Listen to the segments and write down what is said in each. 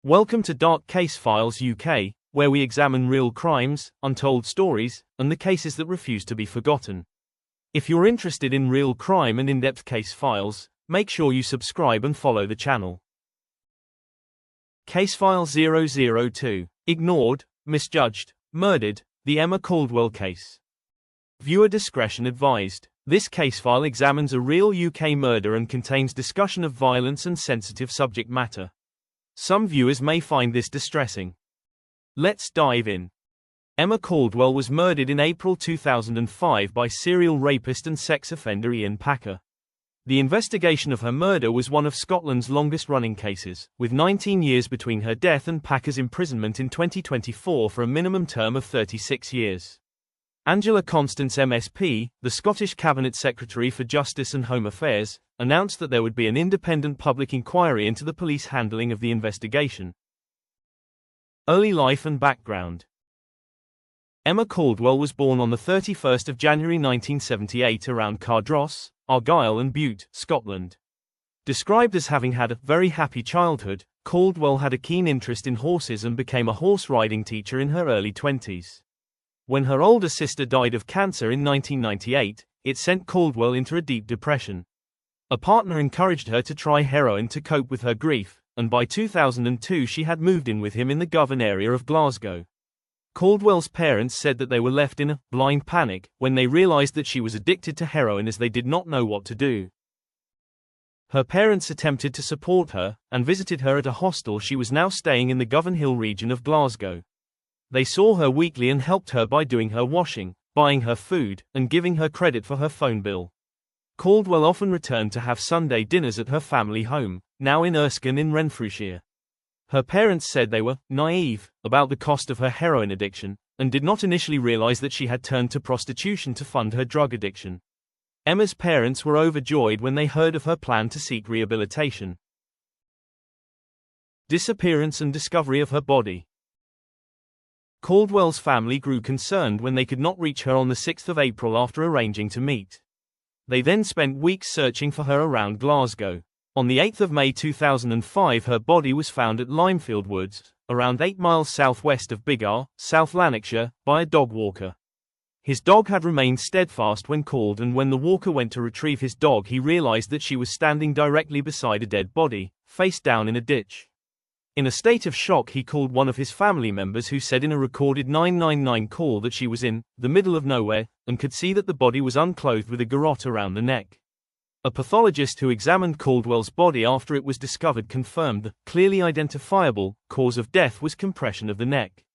Welcome to Dark Case Files UK, where we examine real crimes, untold stories, and the cases that refuse to be forgotten. If you're interested in real crime and in-depth case files, make sure you subscribe and follow the channel. Case File 002, Ignored, Misjudged, Murdered, the Emma Caldwell case. Viewer discretion advised. This case file examines a real UK murder and contains discussion of violence and sensitive subject matter. Some viewers may find this distressing. Let's dive in. Emma Caldwell was murdered in April 2005 by serial rapist and sex offender Ian Packer. The investigation of her murder was one of Scotland's longest-running cases, with 19 years between her death and Packer's imprisonment in 2024 for a minimum term of 36 years. Angela Constance MSP, the Scottish Cabinet Secretary for Justice and Home Affairs, announced that there would be an independent public inquiry into the police handling of the investigation. Early life and background. Emma Caldwell was born on the 31st of January 1978 around Cardross, Argyll and Bute, Scotland. Described as having had a very happy childhood, Caldwell had a keen interest in horses and became a horse riding teacher in her early 20s. When her older sister died of cancer in 1998, it sent Caldwell into a deep depression. A partner encouraged her to try heroin to cope with her grief, and by 2002 she had moved in with him in the Govan area of Glasgow. Caldwell's parents said that they were left in a blind panic when they realized that she was addicted to heroin, as they did not know what to do. Her parents attempted to support her, and visited her at a hostel she was now staying in the Govan Hill region of Glasgow. They saw her weekly and helped her by doing her washing, buying her food, and giving her credit for her phone bill. Caldwell often returned to have Sunday dinners at her family home, now in Erskine in Renfrewshire. Her parents said they were naive about the cost of her heroin addiction, and did not initially realize that she had turned to prostitution to fund her drug addiction. Emma's parents were overjoyed when they heard of her plan to seek rehabilitation. Disappearance and discovery of her body. Caldwell's family grew concerned when they could not reach her on the 6th of April after arranging to meet. They then spent weeks searching for her around Glasgow. On the 8th of May 2005 her body was found at Limefield Woods, around 8 miles southwest of Biggar, South Lanarkshire, by a dog walker. His dog had remained steadfast when called, and when the walker went to retrieve his dog he realized that she was standing directly beside a dead body, face down in a ditch. In a state of shock he called one of his family members, who said in a recorded 999 call that she was in the middle of nowhere, and could see that the body was unclothed with a garrote around the neck. A pathologist who examined Caldwell's body after it was discovered confirmed the clearly identifiable cause of death was compression of the neck.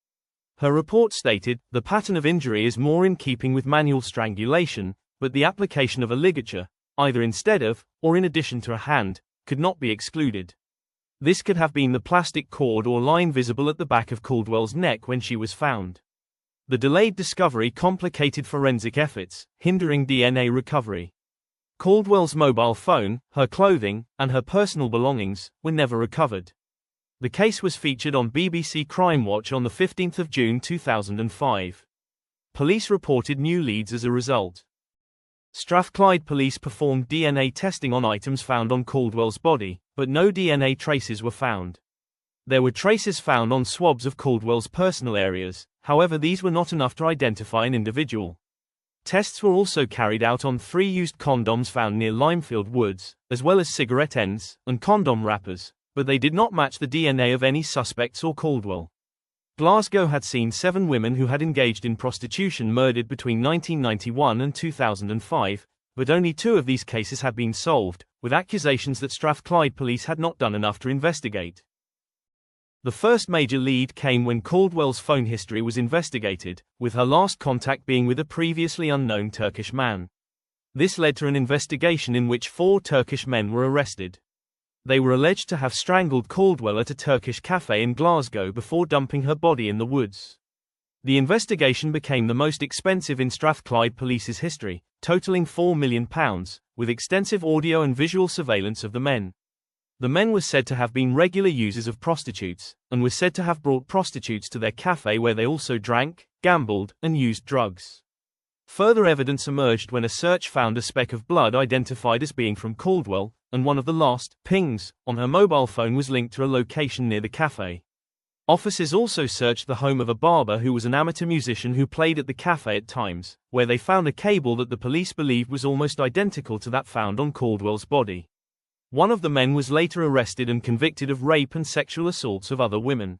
Her report stated, the pattern of injury is more in keeping with manual strangulation, but the application of a ligature, either instead of, or in addition to a hand, could not be excluded. This could have been the plastic cord or line visible at the back of Caldwell's neck when she was found. The delayed discovery complicated forensic efforts, hindering DNA recovery. Caldwell's mobile phone, her clothing, and her personal belongings were never recovered. The case was featured on BBC Crime Watch on the 15th of June 2005. Police reported new leads as a result. Strathclyde police performed DNA testing on items found on Caldwell's body, but no DNA traces were found. There were traces found on swabs of Caldwell's personal areas, however these were not enough to identify an individual. Tests were also carried out on 3 used condoms found near Limefield Woods, as well as cigarette ends and condom wrappers, but they did not match the DNA of any suspects or Caldwell. Glasgow had seen 7 women who had engaged in prostitution murdered between 1991 and 2005, but only 2 of these cases had been solved, with accusations that Strathclyde police had not done enough to investigate. The first major lead came when Caldwell's phone history was investigated, with her last contact being with a previously unknown Turkish man. This led to an investigation in which 4 Turkish men were arrested. They were alleged to have strangled Caldwell at a Turkish cafe in Glasgow before dumping her body in the woods. The investigation became the most expensive in Strathclyde police's history, totaling £4 million, with extensive audio and visual surveillance of the men. The men were said to have been regular users of prostitutes, and were said to have brought prostitutes to their cafe where they also drank, gambled, and used drugs. Further evidence emerged when a search found a speck of blood identified as being from Caldwell, and one of the last pings on her mobile phone was linked to a location near the cafe. Officers also searched the home of a barber who was an amateur musician who played at the cafe at times, where they found a cable that the police believed was almost identical to that found on Caldwell's body. One of the men was later arrested and convicted of rape and sexual assaults of other women.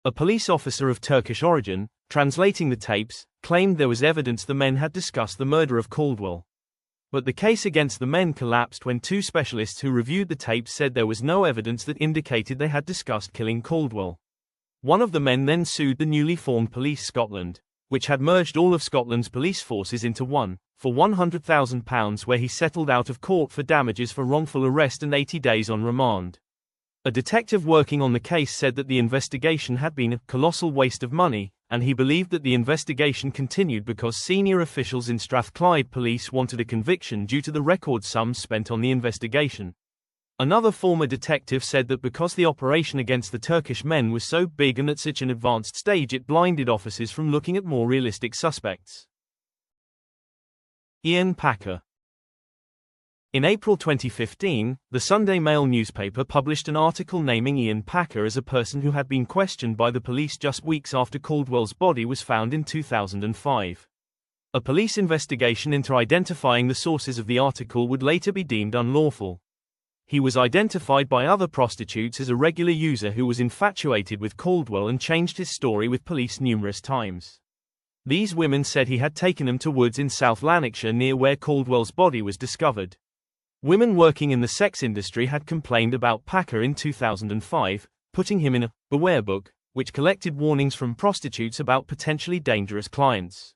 A police officer of Turkish origin, translating the tapes, claimed there was evidence the men had discussed the murder of Caldwell. But the case against the men collapsed when two specialists who reviewed the tapes said there was no evidence that indicated they had discussed killing Caldwell. One of the men then sued the newly formed Police Scotland, which had merged all of Scotland's police forces into one, for £100,000, where he settled out of court for damages for wrongful arrest and 80 days on remand. A detective working on the case said that the investigation had been a colossal waste of money, and he believed that the investigation continued because senior officials in Strathclyde Police wanted a conviction due to the record sums spent on the investigation. Another former detective said that because the operation against the Turkish men was so big and at such an advanced stage, it blinded officers from looking at more realistic suspects. Ian Packer. In April 2015, the Sunday Mail newspaper published an article naming Ian Packer as a person who had been questioned by the police just weeks after Caldwell's body was found in 2005. A police investigation into identifying the sources of the article would later be deemed unlawful. He was identified by other prostitutes as a regular user who was infatuated with Caldwell and changed his story with police numerous times. These women said he had taken them to woods in South Lanarkshire near where Caldwell's body was discovered. Women working in the sex industry had complained about Packer in 2005, putting him in a beware book, which collected warnings from prostitutes about potentially dangerous clients.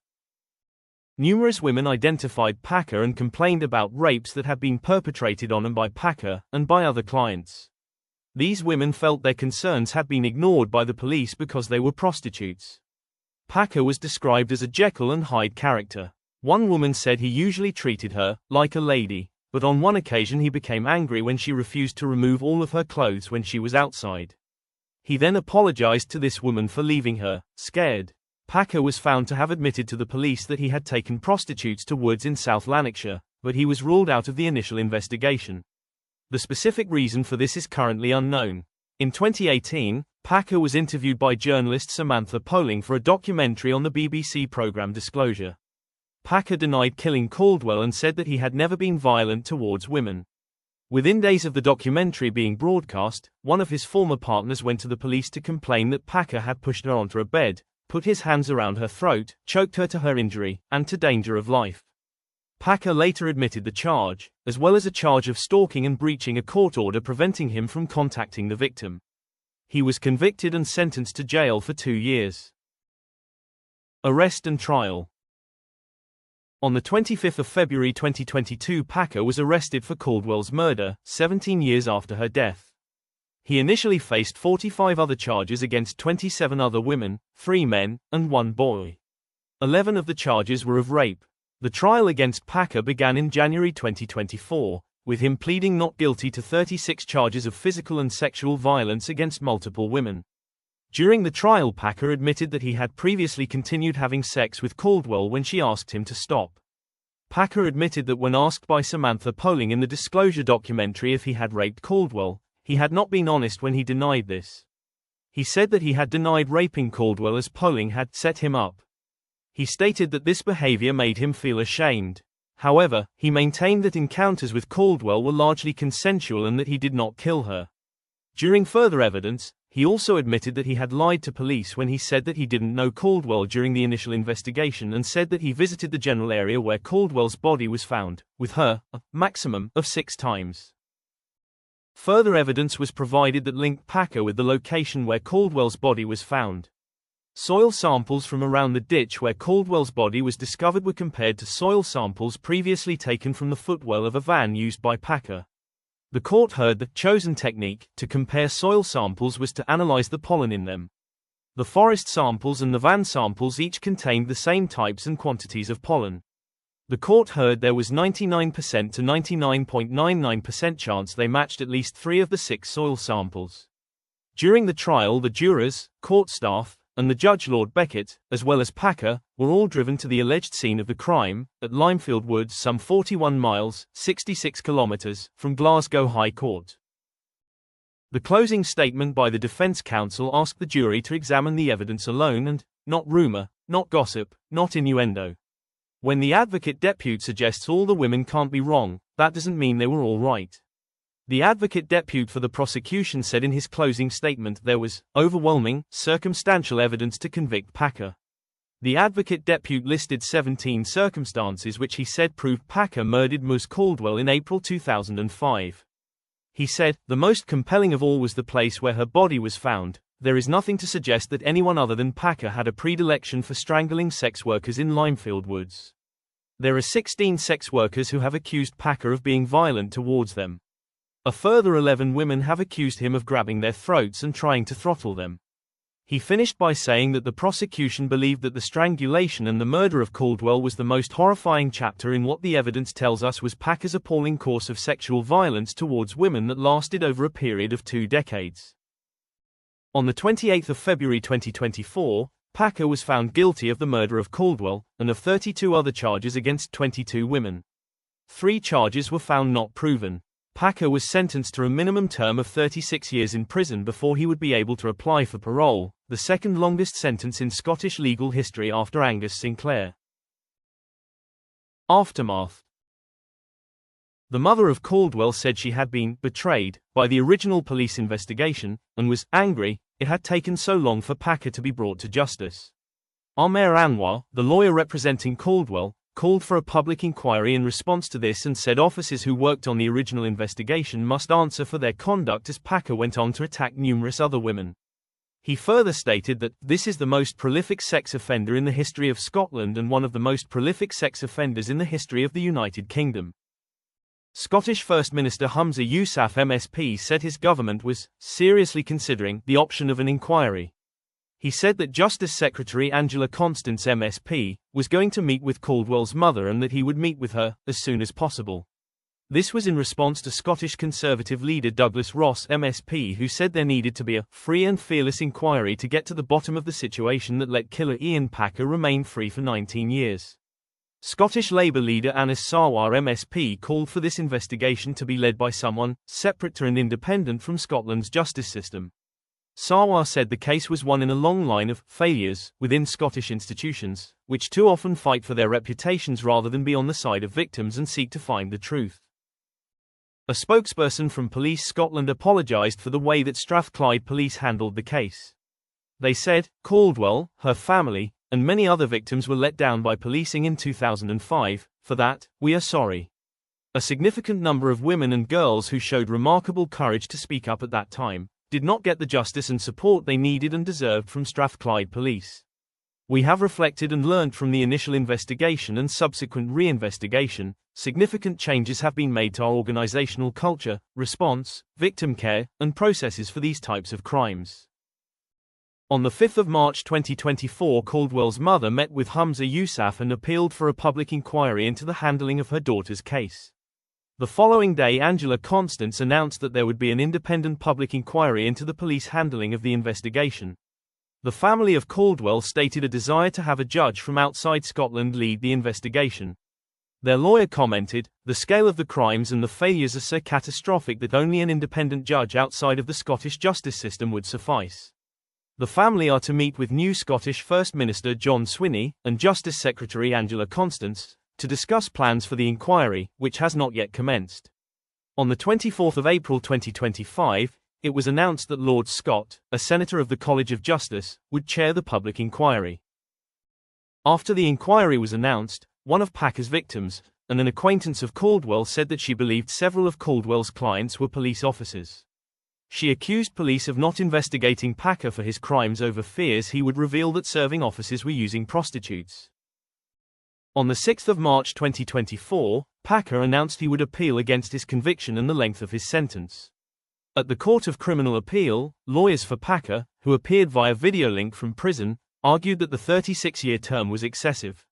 Numerous women identified Packer and complained about rapes that had been perpetrated on them by Packer and by other clients. These women felt their concerns had been ignored by the police because they were prostitutes. Packer was described as a Jekyll and Hyde character. One woman said he usually treated her like a lady, but on one occasion he became angry when she refused to remove all of her clothes when she was outside. He then apologized to this woman for leaving her, scared. Packer was found to have admitted to the police that he had taken prostitutes to woods in South Lanarkshire, but he was ruled out of the initial investigation. The specific reason for this is currently unknown. In 2018, Packer was interviewed by journalist Samantha Poling for a documentary on the BBC programme Disclosure. Packer denied killing Caldwell and said that he had never been violent towards women. Within days of the documentary being broadcast, one of his former partners went to the police to complain that Packer had pushed her onto a bed, put his hands around her throat, choked her to her injury, and to danger of life. Packer later admitted the charge, as well as a charge of stalking and breaching a court order preventing him from contacting the victim. He was convicted and sentenced to jail for 2 years. Arrest and trial. On the 25th of February 2022, Packer was arrested for Caldwell's murder, 17 years after her death. He initially faced 45 other charges against 27 other women, 3 men, and 1 boy. 11 of the charges were of rape. The trial against Packer began in January 2024, with him pleading not guilty to 36 charges of physical and sexual violence against multiple women. During the trial, Packer admitted that he had previously continued having sex with Caldwell when she asked him to stop. Packer admitted that when asked by Samantha Poling in the Disclosure documentary if he had raped Caldwell, he had not been honest when he denied this. He said that he had denied raping Caldwell as Poling had set him up. He stated that this behavior made him feel ashamed. However, he maintained that encounters with Caldwell were largely consensual and that he did not kill her. During further evidence, he also admitted that he had lied to police when he said that he didn't know Caldwell during the initial investigation and said that he visited the general area where Caldwell's body was found, with her, a maximum of 6 times. Further evidence was provided that linked Packer with the location where Caldwell's body was found. Soil samples from around the ditch where Caldwell's body was discovered were compared to soil samples previously taken from the footwell of a van used by Packer. The court heard the chosen technique to compare soil samples was to analyze the pollen in them. The forest samples and the van samples each contained the same types and quantities of pollen. The court heard there was 99% to 99.99% chance they matched at least 3 of the 6 soil samples. During the trial, the jurors, court staff, and the judge Lord Beckett, as well as Packer, were all driven to the alleged scene of the crime, at Limefield Woods, some 41 miles, 66 kilometers, from Glasgow High Court. The closing statement by the defense counsel asked the jury to examine the evidence alone and, not rumor, not gossip, not innuendo. When the advocate depute suggests all the women can't be wrong, that doesn't mean they were all right. The advocate depute for the prosecution said in his closing statement there was overwhelming, circumstantial evidence to convict Packer. The advocate depute listed 17 circumstances which he said proved Packer murdered Ms. Caldwell in April 2005. He said, the most compelling of all was the place where her body was found. There is nothing to suggest that anyone other than Packer had a predilection for strangling sex workers in Limefield Woods. There are 16 sex workers who have accused Packer of being violent towards them. A further 11 women have accused him of grabbing their throats and trying to throttle them. He finished by saying that the prosecution believed that the strangulation and the murder of Caldwell was the most horrifying chapter in what the evidence tells us was Packer's appalling course of sexual violence towards women that lasted over a period of 2 decades. On the 28th of February 2024, Packer was found guilty of the murder of Caldwell, and of 32 other charges against 22 women. 3 charges were found not proven. Packer was sentenced to a minimum term of 36 years in prison before he would be able to apply for parole, the second longest sentence in Scottish legal history after Angus Sinclair. Aftermath. The mother of Caldwell said she had been betrayed by the original police investigation, and was angry it had taken so long for Packer to be brought to justice. Amer Anwar, the lawyer representing Caldwell, called for a public inquiry in response to this and said officers who worked on the original investigation must answer for their conduct as Packer went on to attack numerous other women. He further stated that, "This is the most prolific sex offender in the history of Scotland and one of the most prolific sex offenders in the history of the United Kingdom." Scottish First Minister Humza Yousaf MSP said his government was seriously considering the option of an inquiry. He said that Justice Secretary Angela Constance MSP was going to meet with Caldwell's mother and that he would meet with her as soon as possible. This was in response to Scottish Conservative leader Douglas Ross MSP, who said there needed to be a free and fearless inquiry to get to the bottom of the situation that let killer Ian Packer remain free for 19 years. Scottish Labour leader Anas Sarwar MSP called for this investigation to be led by someone separate and independent from Scotland's justice system. Sarwar said the case was one in a long line of failures within Scottish institutions, which too often fight for their reputations rather than be on the side of victims and seek to find the truth. A spokesperson from Police Scotland apologised for the way that Strathclyde police handled the case. They said, "Caldwell, her family, and many other victims were let down by policing in 2005, for that, we are sorry." A significant number of women and girls who showed remarkable courage to speak up at that time did not get the justice and support they needed and deserved from Strathclyde police. We have reflected and learned from the initial investigation and subsequent re-investigation. Significant changes have been made to our organisational culture, response, victim care, and processes for these types of crimes. On the 5th of March 2024, Caldwell's mother met with Humza Yousaf and appealed for a public inquiry into the handling of her daughter's case. The following day, Angela Constance announced that there would be an independent public inquiry into the police handling of the investigation. The family of Caldwell stated a desire to have a judge from outside Scotland lead the investigation. Their lawyer commented, "The scale of the crimes and the failures are so catastrophic that only an independent judge outside of the Scottish justice system would suffice." The family are to meet with new Scottish First Minister John Swinney and Justice Secretary Angela Constance to discuss plans for the inquiry, which has not yet commenced. On the 24th of April 2025, it was announced that Lord Scott, a senator of the College of Justice, would chair the public inquiry. After the inquiry was announced, one of Packer's victims, and an acquaintance of Caldwell, said that she believed several of Caldwell's clients were police officers. She accused police of not investigating Packer for his crimes over fears he would reveal that serving officers were using prostitutes. On the 6th of March 2024, Packer announced he would appeal against his conviction and the length of his sentence. At the Court of Criminal Appeal, lawyers for Packer, who appeared via video link from prison, argued that the 36-year term was excessive.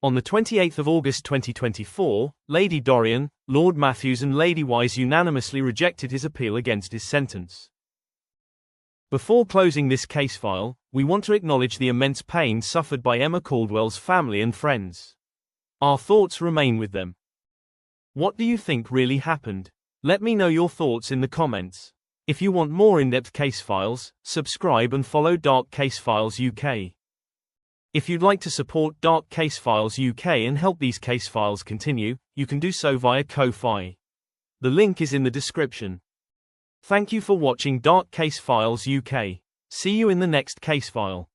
On the 28th of August 2024, Lady Dorian, Lord Matthews and Lady Wise unanimously rejected his appeal against his sentence. Before closing this case file, We want to acknowledge the immense pain suffered by Emma Caldwell's family and friends. Our thoughts remain with them. What do you think really happened? Let me know your thoughts in the comments. If you want more in-depth case files, subscribe and follow Dark Case Files UK. If you'd like to support Dark Case Files UK and help these case files continue, you can do so via Ko-Fi. The link is in the description. Thank you for watching Dark Case Files UK. See you in the next case file.